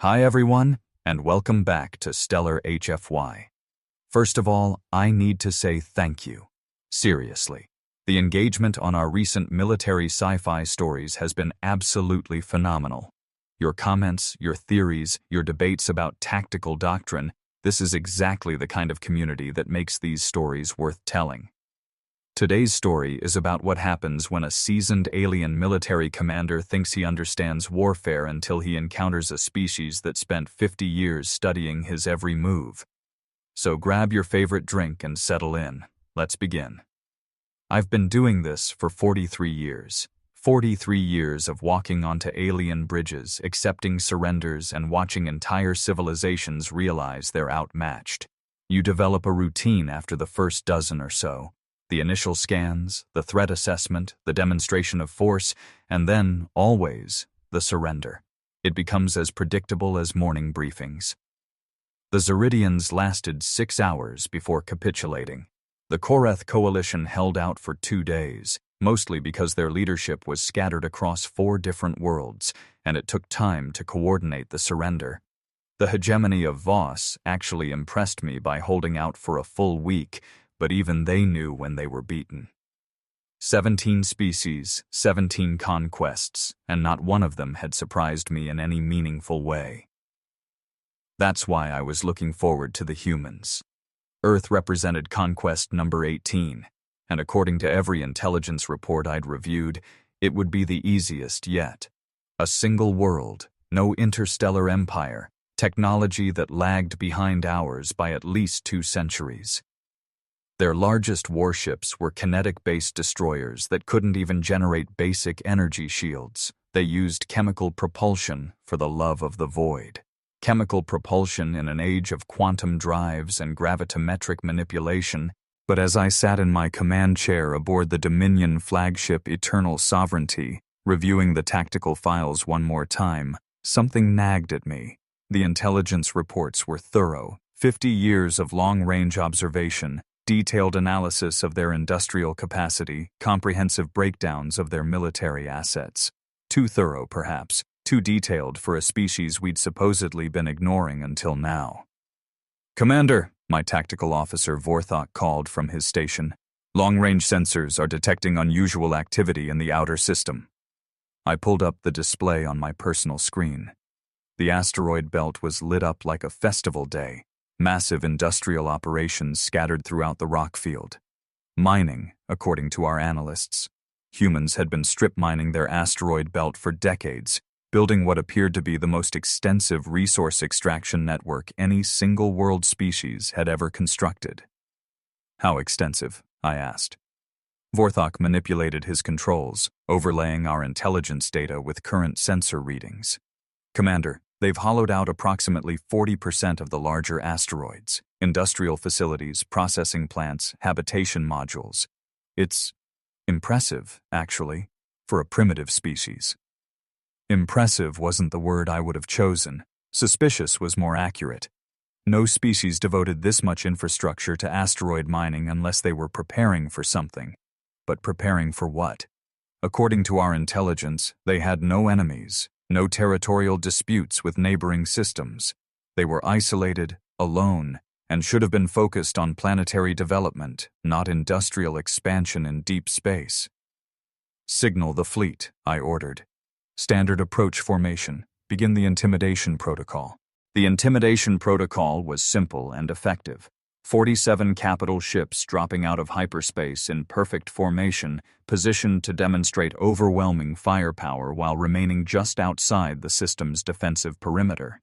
Hi everyone, and welcome back to Stellar HFY. First of all, I need to say thank you. Seriously. The engagement on our recent military sci-fi stories has been absolutely phenomenal. Your comments, your theories, your debates about tactical doctrine, this is exactly the kind of community that makes these stories worth telling. Today's story is about what happens when a seasoned alien military commander thinks he understands warfare until he encounters a species that spent 50 years studying his every move. So grab your favorite drink and settle in. Let's begin. I've been doing this for 43 years. 43 years of walking onto alien bridges, accepting surrenders, and watching entire civilizations realize they're outmatched. You develop a routine after the first dozen or so. The initial scans, the threat assessment, the demonstration of force, and then, always, the surrender. It becomes as predictable as morning briefings. The Zeridians lasted 6 hours before capitulating. The Koreth coalition held out for 2 days, mostly because their leadership was scattered across 4 different worlds, and it took time to coordinate the surrender. The hegemony of Voss actually impressed me by holding out for a full week, but even they knew when they were beaten. 17 species, 17 conquests, and not one of them had surprised me in any meaningful way. That's why I was looking forward to the humans. Earth represented conquest number 18, and according to every intelligence report I'd reviewed, it would be the easiest yet. A single world, no interstellar empire, technology that lagged behind ours by at least 2 centuries. Their largest warships were kinetic-based destroyers that couldn't even generate basic energy shields. They used chemical propulsion for the love of the void. Chemical propulsion in an age of quantum drives and gravitometric manipulation, but as I sat in my command chair aboard the Dominion flagship Eternal Sovereignty, reviewing the tactical files one more time, something nagged at me. The intelligence reports were thorough, 50 years of long-range observation, detailed analysis of their industrial capacity, comprehensive breakdowns of their military assets. Too thorough, perhaps, too detailed for a species we'd supposedly been ignoring until now. "Commander," my tactical officer Vorthok called from his station, "long-range sensors are detecting unusual activity in the outer system." I pulled up the display on my personal screen. The asteroid belt was lit up like a festival day. Massive industrial operations scattered throughout the rock field. Mining, according to our analysts. Humans had been strip mining their asteroid belt for decades, building what appeared to be the most extensive resource extraction network any single world species had ever constructed. "How extensive?" I asked. Vorthok manipulated his controls, overlaying our intelligence data with current sensor readings. "Commander, they've hollowed out approximately 40% of the larger asteroids, industrial facilities, processing plants, habitation modules. It's impressive, actually, for a primitive species." Impressive wasn't the word I would have chosen. Suspicious was more accurate. No species devoted this much infrastructure to asteroid mining unless they were preparing for something. But preparing for what? According to our intelligence, they had no enemies. No territorial disputes with neighboring systems. They were isolated, alone, and should have been focused on planetary development, not industrial expansion in deep space. "Signal the fleet," I ordered. "Standard approach formation. Begin the intimidation protocol." The intimidation protocol was simple and effective. 47 capital ships dropping out of hyperspace in perfect formation, positioned to demonstrate overwhelming firepower while remaining just outside the system's defensive perimeter.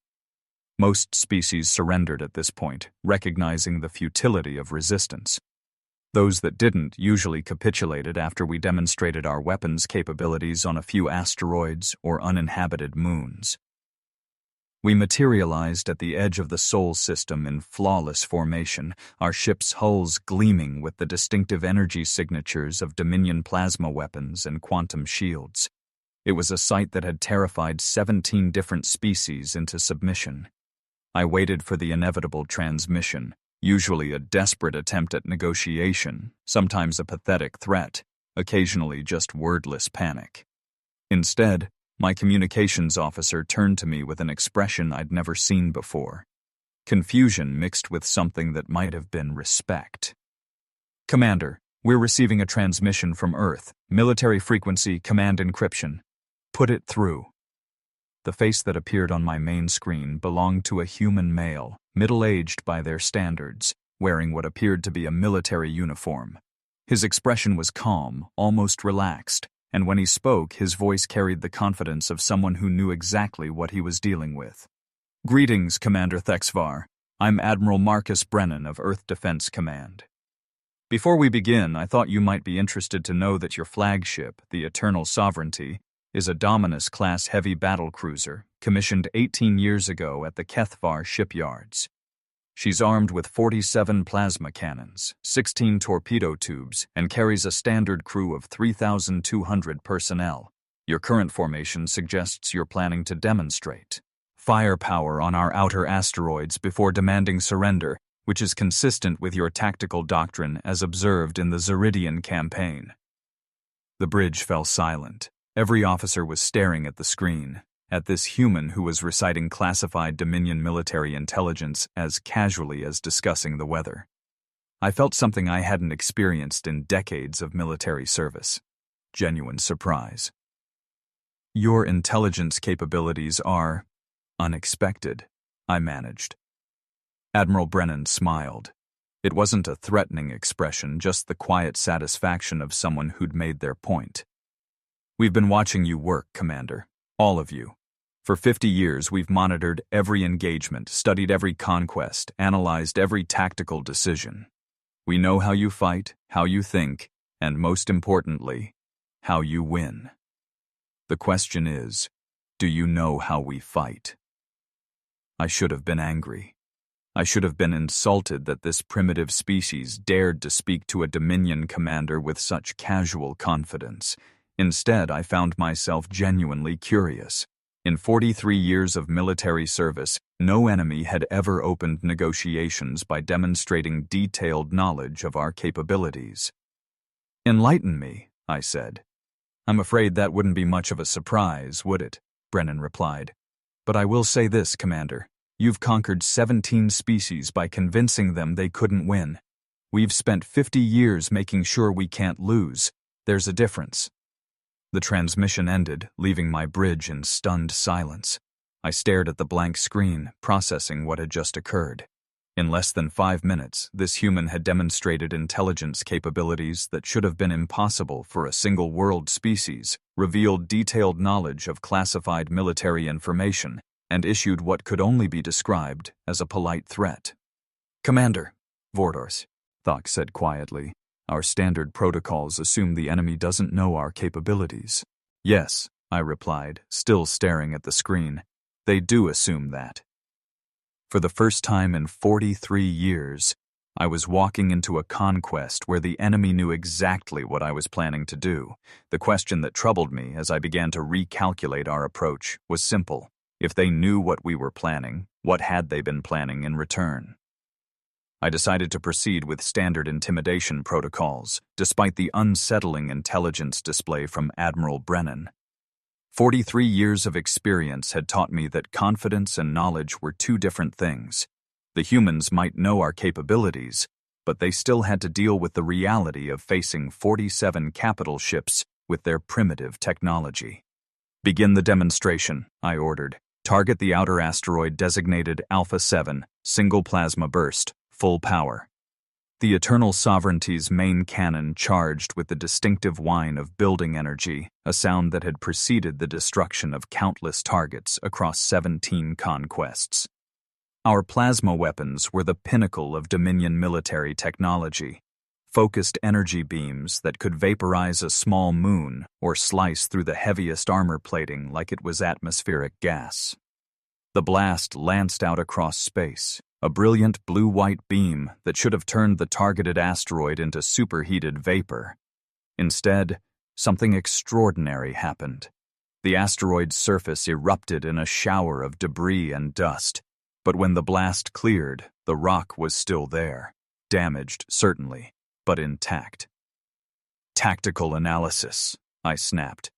Most species surrendered at this point, recognizing the futility of resistance. Those that didn't usually capitulated after we demonstrated our weapons capabilities on a few asteroids or uninhabited moons. We materialized at the edge of the Sol system in flawless formation, our ship's hulls gleaming with the distinctive energy signatures of Dominion plasma weapons and quantum shields. It was a sight that had terrified 17 different species into submission. I waited for the inevitable transmission, usually a desperate attempt at negotiation, sometimes a pathetic threat, occasionally just wordless panic. Instead, My communications officer turned to me with an expression I'd never seen before. Confusion mixed with something that might have been respect. "Commander, we're receiving a transmission from Earth. Military frequency, command encryption. Put it through." The face that appeared on my main screen belonged to a human male, middle-aged by their standards, wearing what appeared to be a military uniform. His expression was calm, almost relaxed, and when he spoke, his voice carried the confidence of someone who knew exactly what he was dealing with. "Greetings, Commander Thexvar. I'm Admiral Marcus Brennan of Earth Defense Command. Before we begin, I thought you might be interested to know that your flagship, the Eternal Sovereignty, is a Dominus-class heavy battlecruiser commissioned 18 years ago at the Kethvar shipyards. She's armed with 47 plasma cannons, 16 torpedo tubes, and carries a standard crew of 3,200 personnel. Your current formation suggests you're planning to demonstrate firepower on our outer asteroids before demanding surrender, which is consistent with your tactical doctrine as observed in the Zeridian campaign." The bridge fell silent. Every officer was staring at the screen, at this human who was reciting classified Dominion military intelligence as casually as discussing the weather. I felt something I hadn't experienced in decades of military service. Genuine surprise. "Your intelligence capabilities are unexpected," I managed. Admiral Brennan smiled. It wasn't a threatening expression, just the quiet satisfaction of someone who'd made their point. "We've been watching you work, Commander. All of you. For 50 years, we've monitored every engagement, studied every conquest, analyzed every tactical decision. We know how you fight, how you think, and most importantly, how you win. The question is, do you know how we fight?" I should have been angry. I should have been insulted that this primitive species dared to speak to a Dominion commander with such casual confidence. Instead, I found myself genuinely curious. In 43 years of military service, no enemy had ever opened negotiations by demonstrating detailed knowledge of our capabilities. "Enlighten me," I said. "I'm afraid that wouldn't be much of a surprise, would it?" Brennan replied. "But I will say this, Commander. You've conquered 17 species by convincing them they couldn't win. We've spent 50 years making sure we can't lose. There's a difference." The transmission ended, leaving my bridge in stunned silence. I stared at the blank screen, processing what had just occurred. In less than 5 minutes, this human had demonstrated intelligence capabilities that should have been impossible for a single-world species, revealed detailed knowledge of classified military information, and issued what could only be described as a polite threat. "Commander," Vordors, Thok said quietly, "our standard protocols assume the enemy doesn't know our capabilities." "Yes," I replied, still staring at the screen. "They do assume that." For the first time in 43 years, I was walking into a conquest where the enemy knew exactly what I was planning to do. The question that troubled me as I began to recalculate our approach was simple. If they knew what we were planning, what had they been planning in return? I decided to proceed with standard intimidation protocols, despite the unsettling intelligence display from Admiral Brennan. 43 years of experience had taught me that confidence and knowledge were two different things. The humans might know our capabilities, but they still had to deal with the reality of facing 47 capital ships with their primitive technology. "Begin the demonstration," I ordered. "Target the outer asteroid designated Alpha 7, single plasma burst. Full power." The Eternal Sovereignty's main cannon charged with the distinctive whine of building energy, a sound that had preceded the destruction of countless targets across 17 conquests. Our plasma weapons were the pinnacle of Dominion military technology, focused energy beams that could vaporize a small moon or slice through the heaviest armor plating like it was atmospheric gas. The blast lanced out across space, a brilliant blue-white beam that should have turned the targeted asteroid into superheated vapor. Instead, something extraordinary happened. The asteroid's surface erupted in a shower of debris and dust, but when the blast cleared, the rock was still there, damaged, certainly, but intact. "Tactical analysis," I snapped.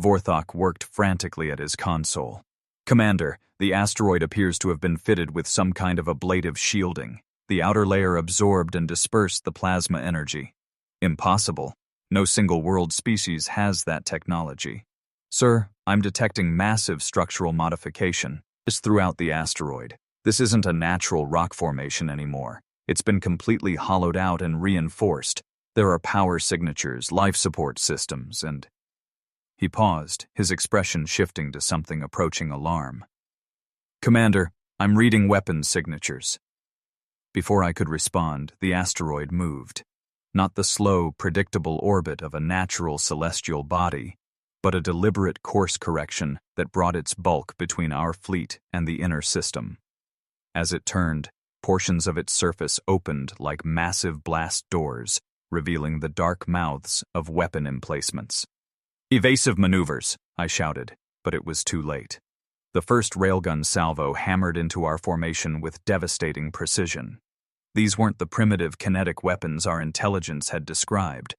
Vorthok worked frantically at his console. "Commander, the asteroid appears to have been fitted with some kind of ablative shielding. The outer layer absorbed and dispersed the plasma energy." "Impossible. No single world species has that technology." "Sir, I'm detecting massive structural modification throughout the asteroid. This isn't a natural rock formation anymore. It's been completely hollowed out and reinforced. There are power signatures, life support systems, and..." He paused, his expression shifting to something approaching alarm. "Commander, I'm reading weapons signatures." Before I could respond, the asteroid moved. Not the slow, predictable orbit of a natural celestial body, but a deliberate course correction that brought its bulk between our fleet and the inner system. As it turned, portions of its surface opened like massive blast doors, revealing the dark mouths of weapon emplacements. "Evasive maneuvers," I shouted, but it was too late. The first railgun salvo hammered into our formation with devastating precision. These weren't the primitive kinetic weapons our intelligence had described.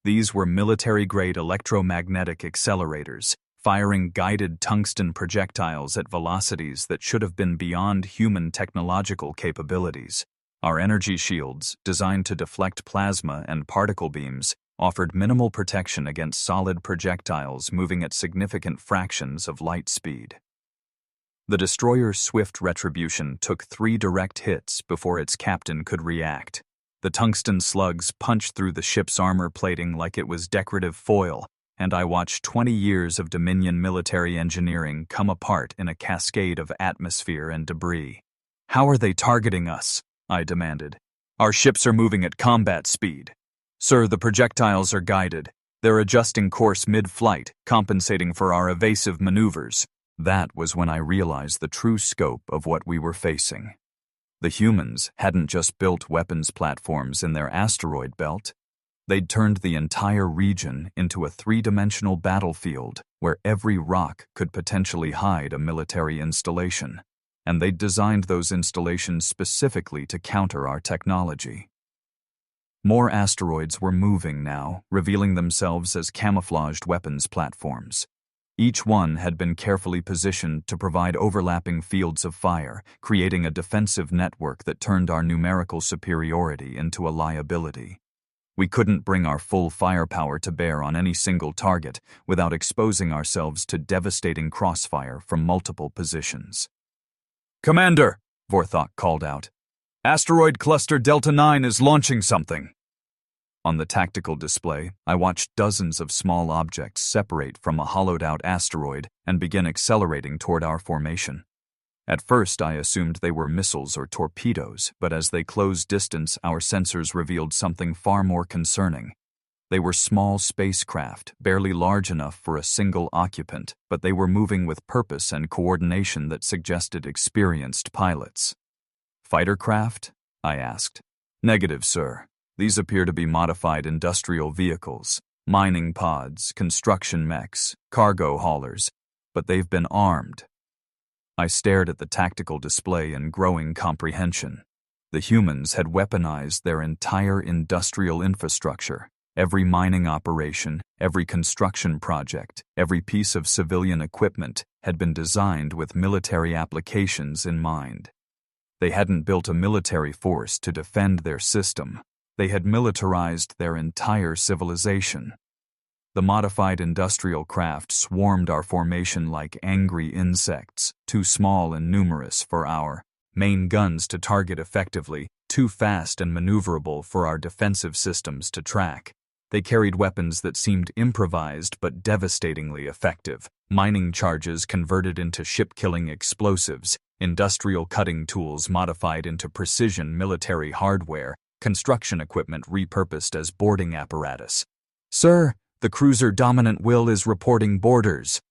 These were military-grade electromagnetic accelerators, firing guided tungsten projectiles at velocities that should have been beyond human technological capabilities. Our energy shields, designed to deflect plasma and particle beams, offered minimal protection against solid projectiles moving at significant fractions of light speed. The destroyer's swift retribution took 3 direct hits before its captain could react. The tungsten slugs punched through the ship's armor plating like it was decorative foil, and I watched 20 years of Dominion military engineering come apart in a cascade of atmosphere and debris. "How are they targeting us?" I demanded. "Our ships are moving at combat speed." "Sir, the projectiles are guided. They're adjusting course mid-flight, compensating for our evasive maneuvers." That was when I realized the true scope of what we were facing. The humans hadn't just built weapons platforms in their asteroid belt. They'd turned the entire region into a 3-dimensional battlefield where every rock could potentially hide a military installation, and they'd designed those installations specifically to counter our technology. More asteroids were moving now, revealing themselves as camouflaged weapons platforms. Each one had been carefully positioned to provide overlapping fields of fire, creating a defensive network that turned our numerical superiority into a liability. We couldn't bring our full firepower to bear on any single target without exposing ourselves to devastating crossfire from multiple positions. "Commander," Vorthok called out, "Asteroid Cluster Delta 9 is launching something." On the tactical display, I watched dozens of small objects separate from a hollowed-out asteroid and begin accelerating toward our formation. At first, I assumed they were missiles or torpedoes, but as they closed distance, our sensors revealed something far more concerning. They were small spacecraft, barely large enough for a single occupant, but they were moving with purpose and coordination that suggested experienced pilots. "Fighter craft?" I asked. "Negative, sir. These appear to be modified industrial vehicles, mining pods, construction mechs, cargo haulers, but they've been armed." I stared at the tactical display in growing comprehension. The humans had weaponized their entire industrial infrastructure. Every mining operation, every construction project, every piece of civilian equipment had been designed with military applications in mind. They hadn't built a military force to defend their system. They had militarized their entire civilization. The modified industrial craft swarmed our formation like angry insects, too small and numerous for our main guns to target effectively, too fast and maneuverable for our defensive systems to track. They carried weapons that seemed improvised but devastatingly effective, mining charges converted into ship-killing explosives, industrial cutting tools modified into precision military hardware, construction equipment repurposed as boarding apparatus. "Sir, the cruiser Dominant Will is reporting boarders."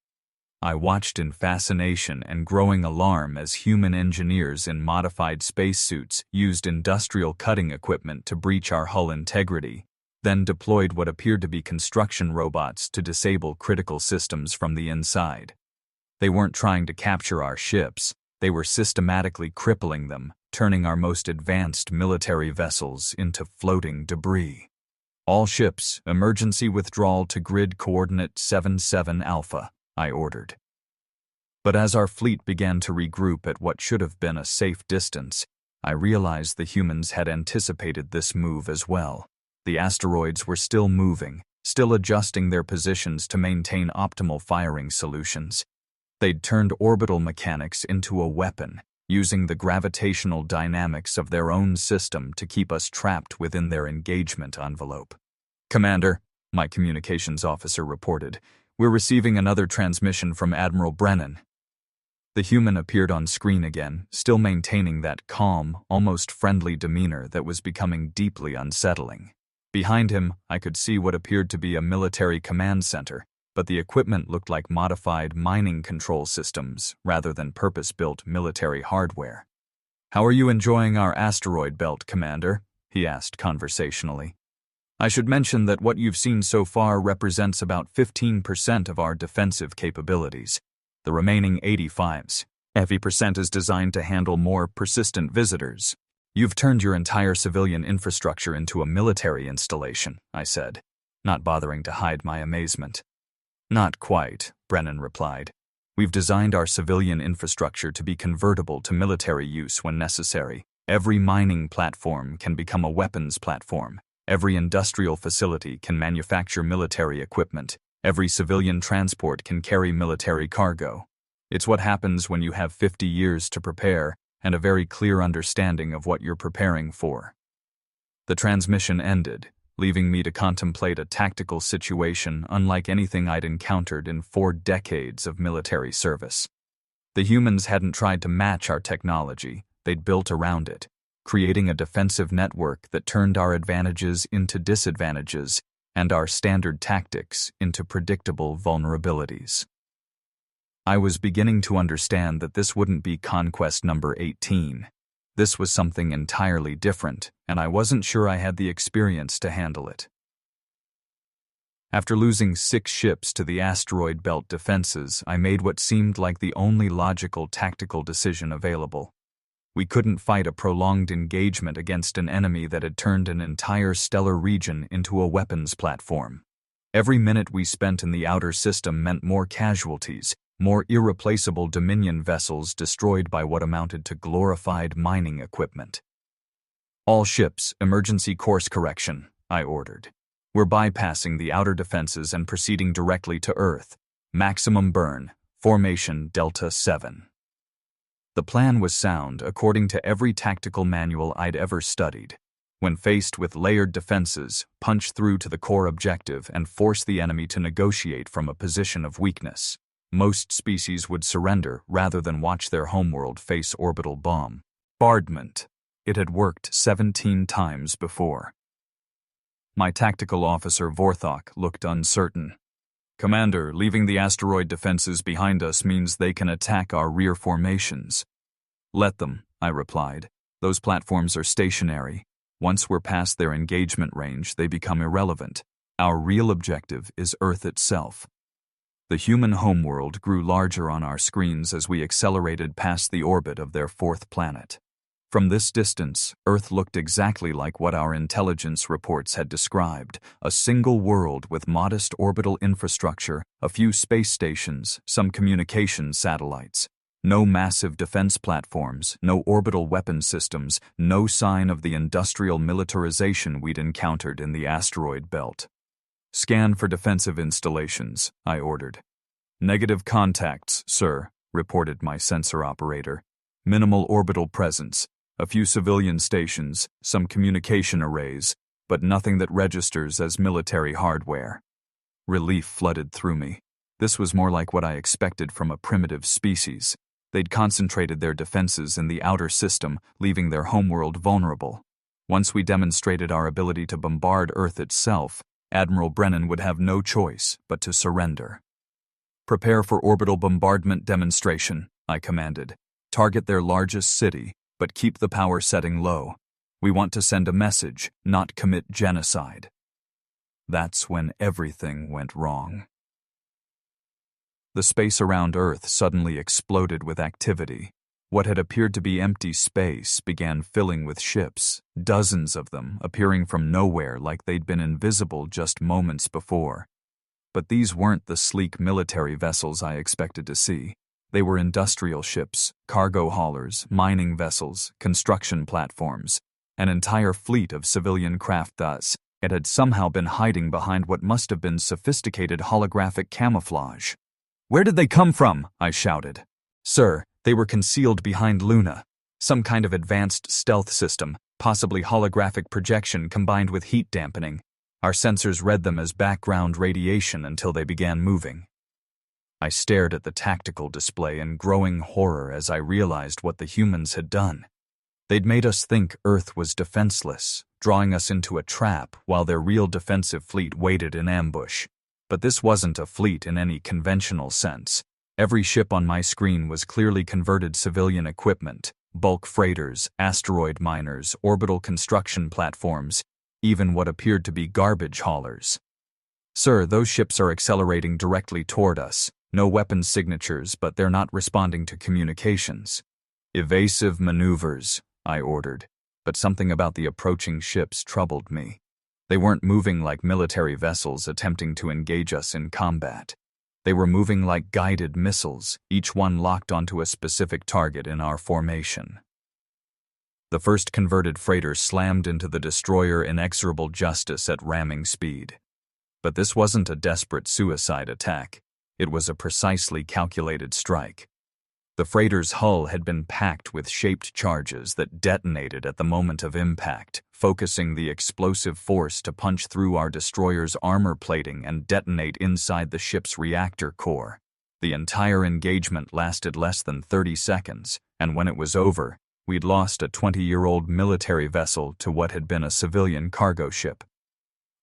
I watched in fascination and growing alarm as human engineers in modified spacesuits used industrial cutting equipment to breach our hull integrity, then deployed what appeared to be construction robots to disable critical systems from the inside. They weren't trying to capture our ships, they were systematically crippling them, turning our most advanced military vessels into floating debris. All ships, emergency withdrawal to grid coordinate 77 Alpha, I ordered. But as our fleet began to regroup at what should have been a safe distance, I realized the humans had anticipated this move as well. The asteroids were still moving, still adjusting their positions to maintain optimal firing solutions. They'd turned orbital mechanics into a weapon, using the gravitational dynamics of their own system to keep us trapped within their engagement envelope. "Commander," my communications officer reported, "we're receiving another transmission from Admiral Brennan." The human appeared on screen again, still maintaining that calm, almost friendly demeanor that was becoming deeply unsettling. Behind him, I could see what appeared to be a military command center, but the equipment looked like modified mining control systems rather than purpose-built military hardware. "How are you enjoying our asteroid belt, Commander?" he asked conversationally. "I should mention that what you've seen so far represents about 15% of our defensive capabilities. The remaining 85% is designed to handle more persistent visitors. You've turned your entire civilian infrastructure into a military installation," I said, not bothering to hide my amazement. "Not quite," Brennan replied. "We've designed our civilian infrastructure to be convertible to military use when necessary. Every mining platform can become a weapons platform. Every industrial facility can manufacture military equipment. Every civilian transport can carry military cargo. It's what happens when you have 50 years to prepare and a very clear understanding of what you're preparing for." The transmission ended, leaving me to contemplate a tactical situation unlike anything I'd encountered in 4 decades of military service. The humans hadn't tried to match our technology, they'd built around it, creating a defensive network that turned our advantages into disadvantages and our standard tactics into predictable vulnerabilities. I was beginning to understand that this wouldn't be conquest number 18. This was something entirely different, and I wasn't sure I had the experience to handle it. After losing 6 ships to the asteroid belt defenses, I made what seemed like the only logical tactical decision available. We couldn't fight a prolonged engagement against an enemy that had turned an entire stellar region into a weapons platform. Every minute we spent in the outer system meant more casualties, more irreplaceable Dominion vessels destroyed by what amounted to glorified mining equipment. "All ships, emergency course correction," I ordered. "We're bypassing the outer defenses and proceeding directly to Earth. Maximum burn, formation Delta 7. The plan was sound according to every tactical manual I'd ever studied. When faced with layered defenses, punch through to the core objective and force the enemy to negotiate from a position of weakness. Most species would surrender rather than watch their homeworld face orbital bombardment. It had worked 17 times before. My tactical officer Vorthok looked uncertain. "Commander, leaving the asteroid defenses behind us means they can attack our rear formations." "Let them," I replied. "Those platforms are stationary. Once we're past their engagement range, they become irrelevant. Our real objective is Earth itself." The human homeworld grew larger on our screens as we accelerated past the orbit of their 4th planet. From this distance, Earth looked exactly like what our intelligence reports had described, a single world with modest orbital infrastructure, a few space stations, some communication satellites. No massive defense platforms, no orbital weapon systems, no sign of the industrial militarization we'd encountered in the asteroid belt. "Scan for defensive installations," I ordered. "Negative contacts, sir," reported my sensor operator. "Minimal orbital presence, a few civilian stations, some communication arrays, but nothing that registers as military hardware." Relief flooded through me. This was more like what I expected from a primitive species. They'd concentrated their defenses in the outer system, leaving their homeworld vulnerable. Once we demonstrated our ability to bombard Earth itself, Admiral Brennan would have no choice but to surrender. "Prepare for orbital bombardment demonstration," I commanded. "Target their largest city, but keep the power setting low. We want to send a message, not commit genocide." That's when everything went wrong. The space around Earth suddenly exploded with activity. What had appeared to be empty space began filling with ships, dozens of them appearing from nowhere like they'd been invisible just moments before. But these weren't the sleek military vessels I expected to see. They were industrial ships, cargo haulers, mining vessels, construction platforms, an entire fleet of civilian craft. Thus, it had somehow been hiding behind what must have been sophisticated holographic camouflage. "Where did they come from?" I shouted. "Sir, they were concealed behind Luna. Some kind of advanced stealth system, possibly holographic projection combined with heat dampening. Our sensors read them as background radiation until they began moving." I stared at the tactical display in growing horror as I realized what the humans had done. They'd made us think Earth was defenseless, drawing us into a trap while their real defensive fleet waited in ambush. But this wasn't a fleet in any conventional sense. Every ship on my screen was clearly converted civilian equipment, bulk freighters, asteroid miners, orbital construction platforms, even what appeared to be garbage haulers. "Sir, those ships are accelerating directly toward us. No weapon signatures, but they're not responding to communications." "Evasive maneuvers," I ordered, but something about the approaching ships troubled me. They weren't moving like military vessels attempting to engage us in combat. They were moving like guided missiles, each one locked onto a specific target in our formation. The first converted freighter slammed into the destroyer inexorable justice at ramming speed. But this wasn't a desperate suicide attack. It was a precisely calculated strike. The freighter's hull had been packed with shaped charges that detonated at the moment of impact, focusing the explosive force to punch through our destroyer's armor plating and detonate inside the ship's reactor core. The entire engagement lasted less than 30 seconds, and when it was over, we'd lost a 20-year-old military vessel to what had been a civilian cargo ship.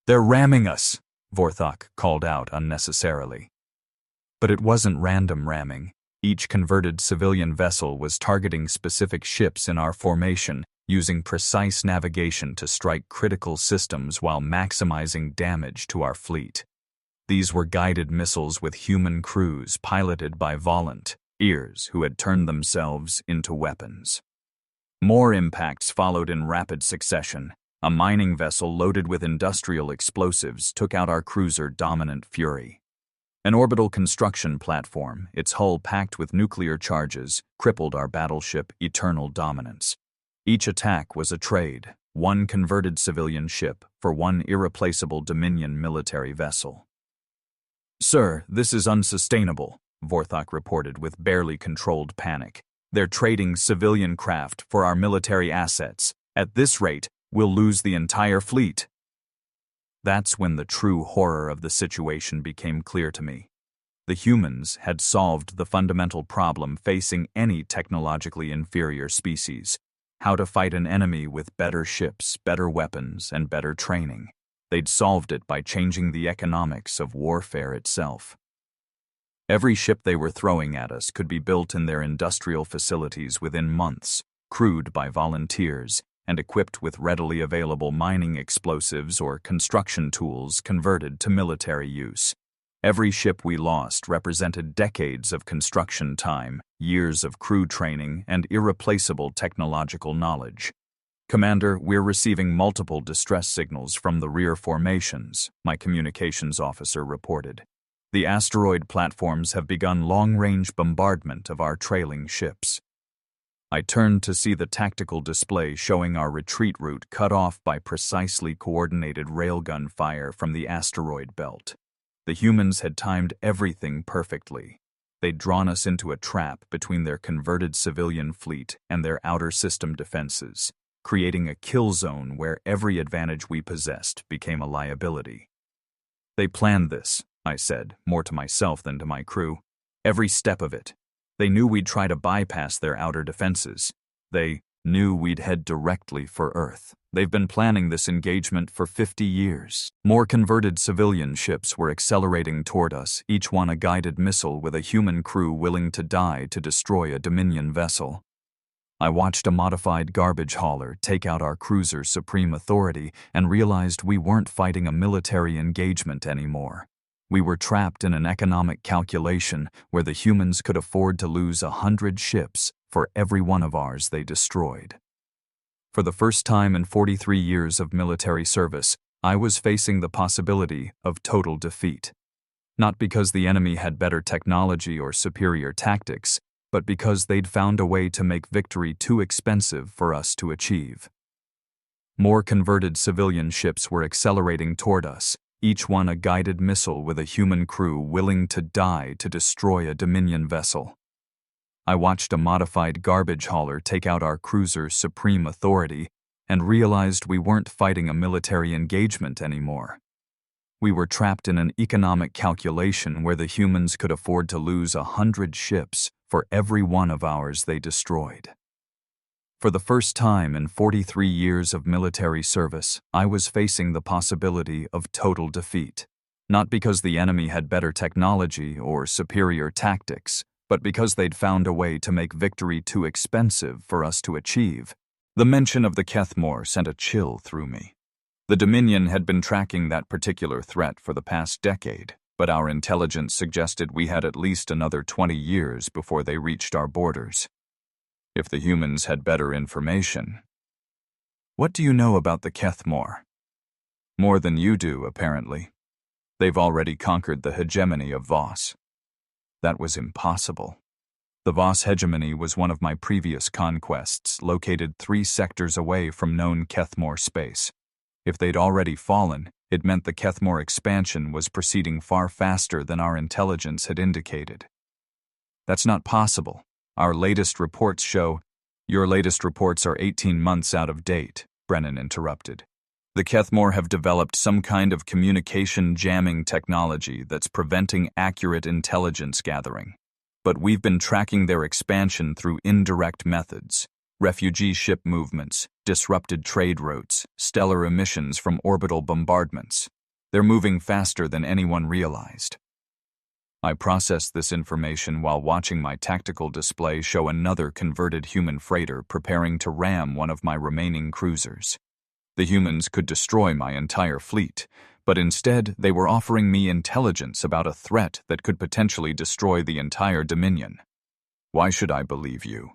"They're ramming us," Vorthok called out unnecessarily. But it wasn't random ramming. Each converted civilian vessel was targeting specific ships in our formation, using precise navigation to strike critical systems while maximizing damage to our fleet. These were guided missiles with human crews piloted by volunteers who had turned themselves into weapons. More impacts followed in rapid succession. A mining vessel loaded with industrial explosives took out our cruiser Dominant Fury. An orbital construction platform, its hull packed with nuclear charges, crippled our battleship Eternal Dominance. Each attack was a trade, one converted civilian ship for one irreplaceable Dominion military vessel. "Sir, this is unsustainable," Vorthok reported with barely controlled panic. "They're trading civilian craft for our military assets. At this rate, we'll lose the entire fleet." That's when the true horror of the situation became clear to me. The humans had solved the fundamental problem facing any technologically inferior species: how to fight an enemy with better ships, better weapons, and better training. They'd solved it by changing the economics of warfare itself. Every ship they were throwing at us could be built in their industrial facilities within months, crewed by volunteers, and equipped with readily available mining explosives or construction tools converted to military use. Every ship we lost represented decades of construction time, years of crew training, and irreplaceable technological knowledge. "Commander, we're receiving multiple distress signals from the rear formations," my communications officer reported. "The asteroid platforms have begun long-range bombardment of our trailing ships." I turned to see the tactical display showing our retreat route cut off by precisely coordinated railgun fire from the asteroid belt. The humans had timed everything perfectly. They'd drawn us into a trap between their converted civilian fleet and their outer system defenses, creating a kill zone where every advantage we possessed became a liability. "They planned this," I said, more to myself than to my crew. "Every step of it. They knew we'd try to bypass their outer defenses. They knew we'd head directly for Earth. They've been planning this engagement for 50 years. More converted civilian ships were accelerating toward us, each one a guided missile with a human crew willing to die to destroy a Dominion vessel. I watched a modified garbage hauler take out our cruiser's supreme authority and realized we weren't fighting a military engagement anymore. We were trapped in an economic calculation where the humans could afford to lose 100 ships for every one of ours they destroyed. For the first time in 43 years of military service, I was facing the possibility of total defeat. Not because the enemy had better technology or superior tactics, but because they'd found a way to make victory too expensive for us to achieve. More converted civilian ships were accelerating toward us, each one a guided missile with a human crew willing to die to destroy a Dominion vessel. I watched a modified garbage hauler take out our cruiser's supreme authority and realized we weren't fighting a military engagement anymore. We were trapped in an economic calculation where the humans could afford to lose 100 ships for every one of ours they destroyed. For the first time in 43 years of military service, I was facing the possibility of total defeat. Not because the enemy had better technology or superior tactics, but because they'd found a way to make victory too expensive for us to achieve. The mention of the Kethmore sent a chill through me. The Dominion had been tracking that particular threat for the past decade, but our intelligence suggested we had at least another 20 years before they reached our borders. If the humans had better information. What do you know about the Kethmore? More than you do, apparently. They've already conquered the hegemony of Voss. That was impossible. The Voss hegemony was one of my previous conquests, located 3 sectors away from known Kethmore space. If they'd already fallen, it meant the Kethmore expansion was proceeding far faster than our intelligence had indicated. That's not possible. Our latest reports show— Your latest reports are 18 months out of date, Brennan interrupted. The Kethmore have developed some kind of communication jamming technology that's preventing accurate intelligence gathering. But we've been tracking their expansion through indirect methods: refugee ship movements, disrupted trade routes, stellar emissions from orbital bombardments. They're moving faster than anyone realized. I processed this information while watching my tactical display show another converted human freighter preparing to ram one of my remaining cruisers. The humans could destroy my entire fleet, but instead they were offering me intelligence about a threat that could potentially destroy the entire Dominion. Why should I believe you?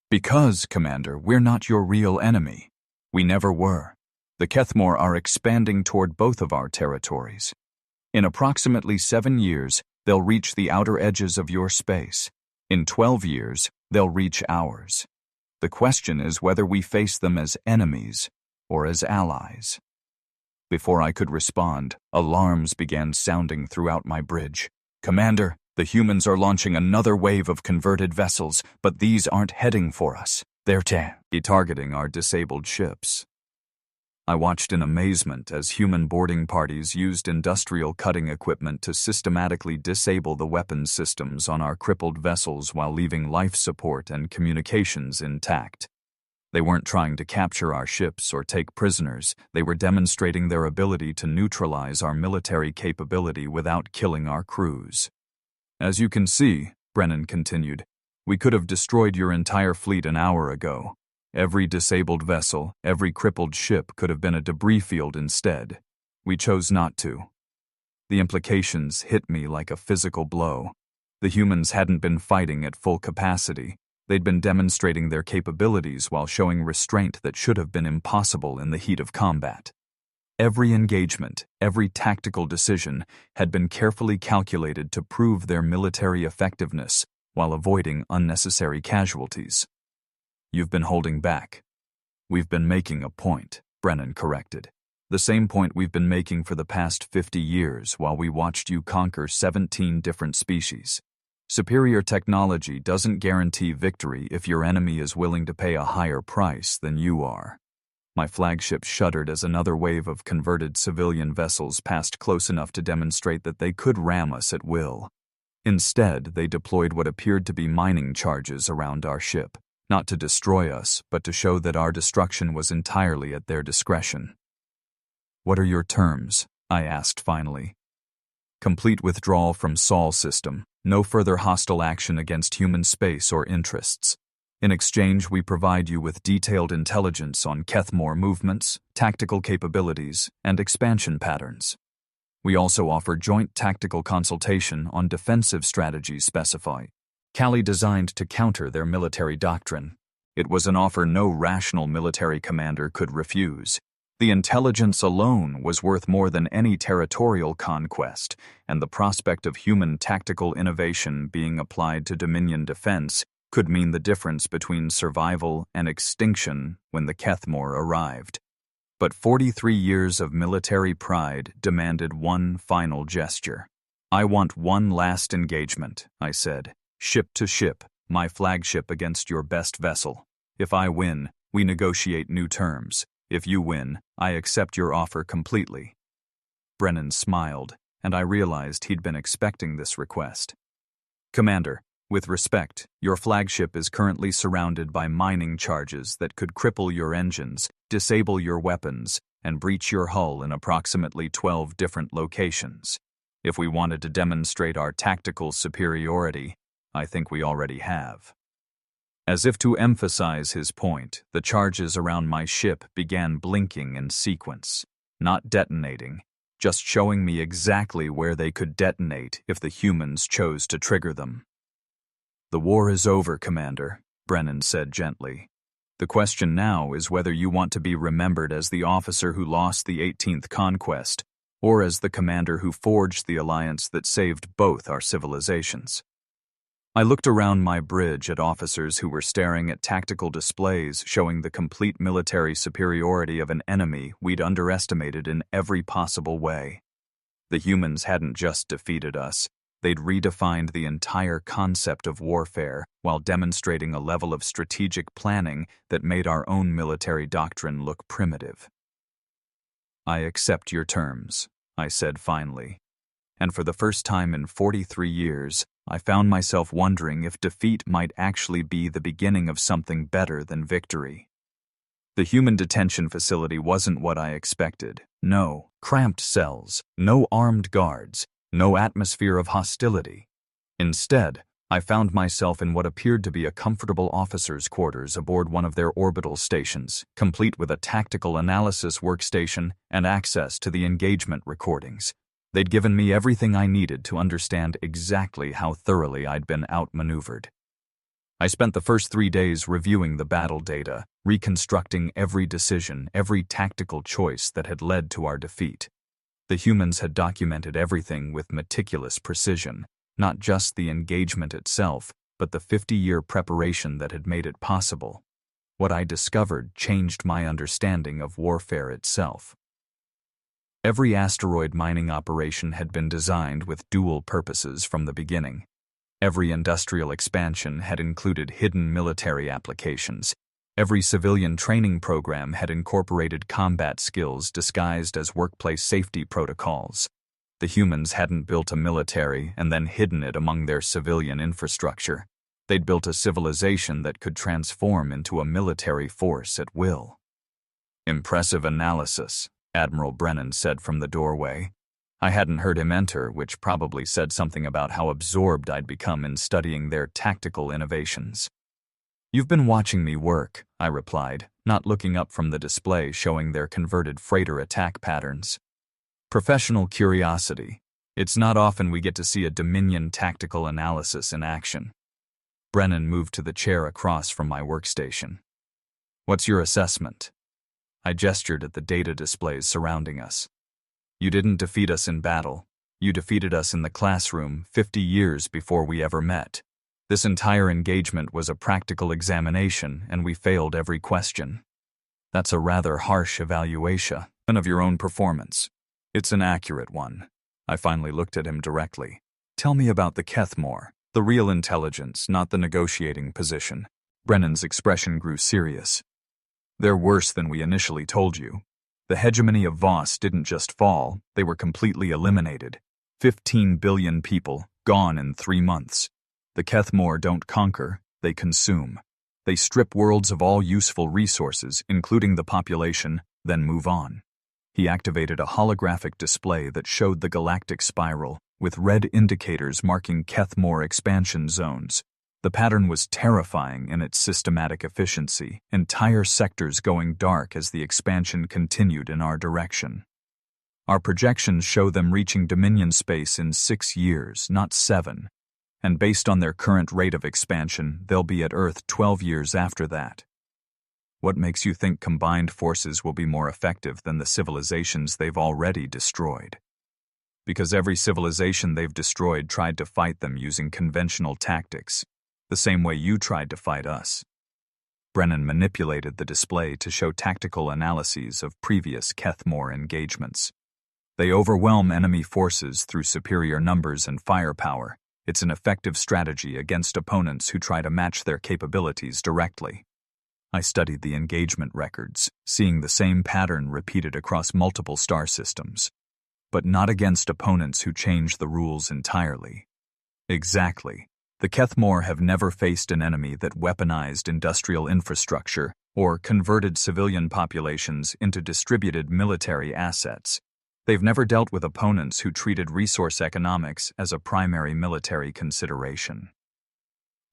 Because, Commander, we're not your real enemy. We never were. The Kethmore are expanding toward both of our territories. In approximately 7 years, they'll reach the outer edges of your space. In 12 years, they'll reach ours. The question is whether we face them as enemies or as allies. Before I could respond, alarms began sounding throughout my bridge. Commander, the humans are launching another wave of converted vessels, but these aren't heading for us. They're targeting our disabled ships. I watched in amazement as human boarding parties used industrial cutting equipment to systematically disable the weapons systems on our crippled vessels while leaving life support and communications intact. They weren't trying to capture our ships or take prisoners. They were demonstrating their ability to neutralize our military capability without killing our crews. As you can see, Brennan continued, we could have destroyed your entire fleet an hour ago. Every disabled vessel, every crippled ship could have been a debris field instead. We chose not to. The implications hit me like a physical blow. The humans hadn't been fighting at full capacity. They'd been demonstrating their capabilities while showing restraint that should have been impossible in the heat of combat. Every engagement, every tactical decision had been carefully calculated to prove their military effectiveness while avoiding unnecessary casualties. You've been holding back. We've been making a point, Brennan corrected. The same point we've been making for the past 50 years while we watched you conquer 17 different species. Superior technology doesn't guarantee victory if your enemy is willing to pay a higher price than you are. My flagship shuddered as another wave of converted civilian vessels passed close enough to demonstrate that they could ram us at will. Instead, they deployed what appeared to be mining charges around our ship. Not to destroy us, but to show that our destruction was entirely at their discretion. What are your terms? I asked finally. Complete withdrawal from Sol system, no further hostile action against human space or interests. In exchange, we provide you with detailed intelligence on Kethmore movements, tactical capabilities, and expansion patterns. We also offer joint tactical consultation on defensive strategies specified. Cali designed to counter their military doctrine. It was an offer no rational military commander could refuse. The intelligence alone was worth more than any territorial conquest, and the prospect of human tactical innovation being applied to Dominion defense could mean the difference between survival and extinction when the Kethmore arrived. But 43 years of military pride demanded one final gesture. "I want one last engagement," I said. "Ship to ship, my flagship against your best vessel. If I win, we negotiate new terms. If you win, I accept your offer completely." Brennan smiled, and I realized he'd been expecting this request. "Commander, with respect, your flagship is currently surrounded by mining charges that could cripple your engines, disable your weapons, and breach your hull in approximately 12 different locations. If we wanted to demonstrate our tactical superiority, I think we already have." As if to emphasize his point, the charges around my ship began blinking in sequence, not detonating, just showing me exactly where they could detonate if the humans chose to trigger them. "The war is over, Commander," Brennan said gently. "The question now is whether you want to be remembered as the officer who lost the 18th conquest, or as the commander who forged the alliance that saved both our civilizations." I looked around my bridge at officers who were staring at tactical displays showing the complete military superiority of an enemy we'd underestimated in every possible way. The humans hadn't just defeated us, they'd redefined the entire concept of warfare while demonstrating a level of strategic planning that made our own military doctrine look primitive. "I accept your terms," I said finally. And for the first time in 43 years, I found myself wondering if defeat might actually be the beginning of something better than victory. The human detention facility wasn't what I expected. No cramped cells, no armed guards, no atmosphere of hostility. Instead, I found myself in what appeared to be a comfortable officer's quarters aboard one of their orbital stations, complete with a tactical analysis workstation and access to the engagement recordings. They'd given me everything I needed to understand exactly how thoroughly I'd been outmaneuvered. I spent the first 3 days reviewing the battle data, reconstructing every decision, every tactical choice that had led to our defeat. The humans had documented everything with meticulous precision, not just the engagement itself, but the 50-year preparation that had made it possible. What I discovered changed my understanding of warfare itself. Every asteroid mining operation had been designed with dual purposes from the beginning. Every industrial expansion had included hidden military applications. Every civilian training program had incorporated combat skills disguised as workplace safety protocols. The humans hadn't built a military and then hidden it among their civilian infrastructure. They'd built a civilization that could transform into a military force at will. "Impressive analysis," Admiral Brennan said from the doorway. I hadn't heard him enter, which probably said something about how absorbed I'd become in studying their tactical innovations. "You've been watching me work," I replied, not looking up from the display showing their converted freighter attack patterns. "Professional curiosity. It's not often we get to see a Dominion tactical analysis in action." Brennan moved to the chair across from my workstation. "What's your assessment?" I gestured at the data displays surrounding us. "You didn't defeat us in battle. You defeated us in the classroom 50 years before we ever met. This entire engagement was a practical examination, and we failed every question." "That's a rather harsh evaluation of your own performance." "It's an accurate one." I finally looked at him directly. "Tell me about the Kethmore, the real intelligence, not the negotiating position." Brennan's expression grew serious. "They're worse than we initially told you. The hegemony of Voss didn't just fall, they were completely eliminated. 15 billion people, gone in 3 months. The Kethmore don't conquer, they consume. They strip worlds of all useful resources, including the population, then move on." He activated a holographic display that showed the galactic spiral, with red indicators marking Kethmore expansion zones. The pattern was terrifying in its systematic efficiency, entire sectors going dark as the expansion continued in our direction. "Our projections show them reaching Dominion space in 6 years, not 7. and based on their current rate of expansion, they'll be at Earth 12 years after that. What makes you think combined forces will be more effective than the civilizations they've already destroyed? Because every civilization they've destroyed tried to fight them using conventional tactics, the same way you tried to fight us. Brennan manipulated the display to show tactical analyses of previous Kethmore engagements. They overwhelm enemy forces through superior numbers and firepower. It's an effective strategy against opponents who try to match their capabilities directly. I studied the engagement records, seeing the same pattern repeated across multiple star systems, but not against opponents who change the rules entirely. Exactly. The Kethmore have never faced an enemy that weaponized industrial infrastructure or converted civilian populations into distributed military assets. They've never dealt with opponents who treated resource economics as a primary military consideration.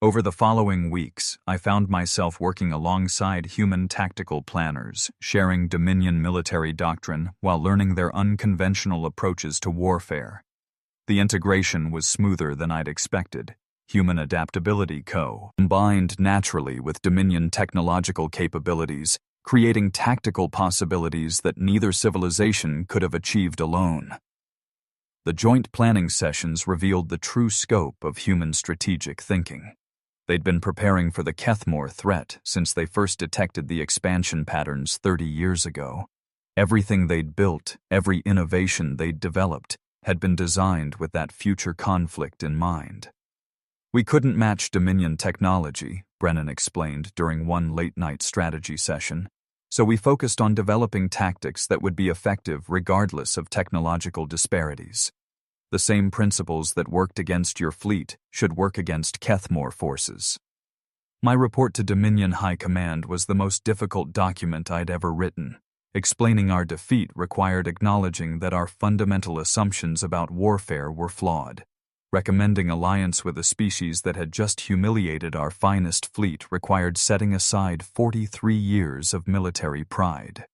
Over the following weeks, I found myself working alongside human tactical planners, sharing Dominion military doctrine while learning their unconventional approaches to warfare. The integration was smoother than I'd expected. Human adaptability combined naturally with Dominion technological capabilities, creating tactical possibilities that neither civilization could have achieved alone. The joint planning sessions revealed the true scope of human strategic thinking. They'd been preparing for the Kethmore threat since they first detected the expansion patterns 30 years ago. Everything they'd built, every innovation they'd developed, had been designed with that future conflict in mind. We couldn't match Dominion technology, Brennan explained during one late-night strategy session, so we focused on developing tactics that would be effective regardless of technological disparities. The same principles that worked against your fleet should work against Kethmore forces. My report to Dominion High Command was the most difficult document I'd ever written. Explaining our defeat required acknowledging that our fundamental assumptions about warfare were flawed. Recommending alliance with a species that had just humiliated our finest fleet required setting aside 43 years of military pride.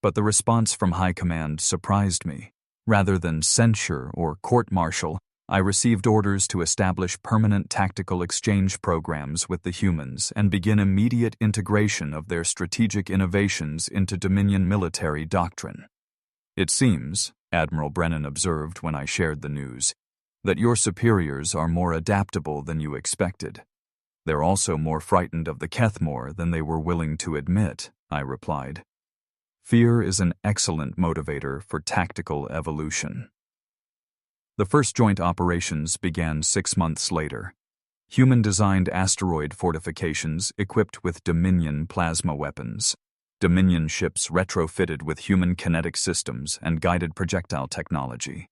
But the response from High Command surprised me. Rather than censure or court-martial, I received orders to establish permanent tactical exchange programs with the humans and begin immediate integration of their strategic innovations into Dominion military doctrine. It seems, Admiral Brennan observed when I shared the news, that your superiors are more adaptable than you expected. They're also more frightened of the Kethmore than they were willing to admit, I replied. Fear is an excellent motivator for tactical evolution. The first joint operations began 6 months later. Human-designed asteroid fortifications equipped with Dominion plasma weapons. Dominion ships retrofitted with human kinetic systems and guided projectile technology.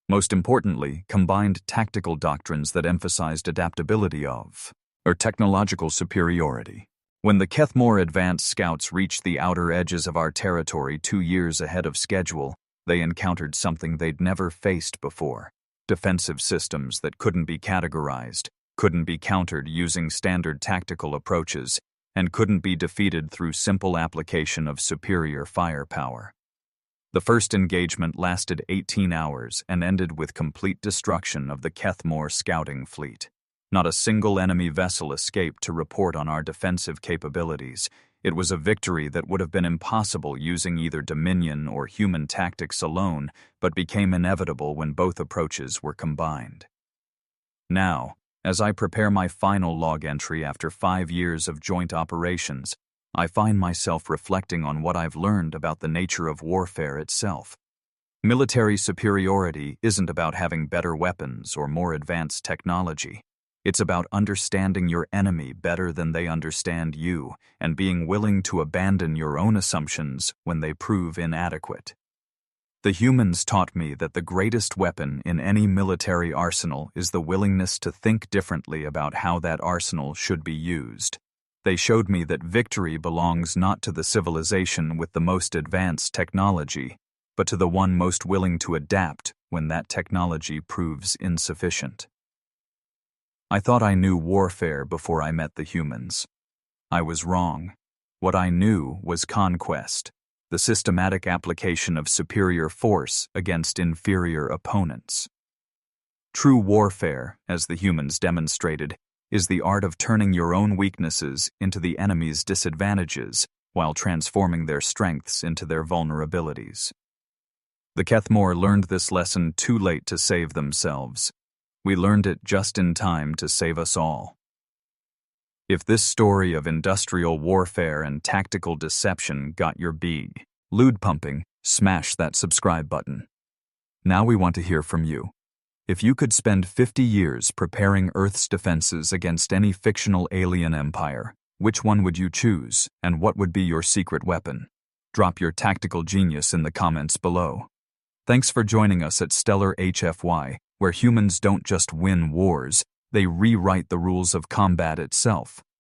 Most importantly, combined tactical doctrines that emphasized adaptability or technological superiority. When the Kethmore advance scouts reached the outer edges of our territory 2 years ahead of schedule, they encountered something they'd never faced before. Defensive systems that couldn't be categorized, couldn't be countered using standard tactical approaches, and couldn't be defeated through simple application of superior firepower. The first engagement lasted 18 hours and ended with complete destruction of the Kethmore scouting fleet. Not a single enemy vessel escaped to report on our defensive capabilities. It was a victory that would have been impossible using either Dominion or human tactics alone, but became inevitable when both approaches were combined. Now, as I prepare my final log entry after 5 years of joint operations, I find myself reflecting on what I've learned about the nature of warfare itself. Military superiority isn't about having better weapons or more advanced technology. It's about understanding your enemy better than they understand you and being willing to abandon your own assumptions when they prove inadequate. The humans taught me that the greatest weapon in any military arsenal is the willingness to think differently about how that arsenal should be used. They showed me that victory belongs not to the civilization with the most advanced technology, but to the one most willing to adapt when that technology proves insufficient. I thought I knew warfare before I met the humans. I was wrong. What I knew was conquest, the systematic application of superior force against inferior opponents. True warfare, as the humans demonstrated, is the art of turning your own weaknesses into the enemy's disadvantages while transforming their strengths into their vulnerabilities. The Kethmore learned this lesson too late to save themselves. We learned it just in time to save us all. If this story of industrial warfare and tactical deception got your bead, lewd pumping, smash that subscribe button. Now we want to hear from you. If you could spend 50 years preparing Earth's defenses against any fictional alien empire, which one would you choose, and what would be your secret weapon? Drop your tactical genius in the comments below. Thanks for joining us at Stellar HFY, where humans don't just win wars, they rewrite the rules of combat itself.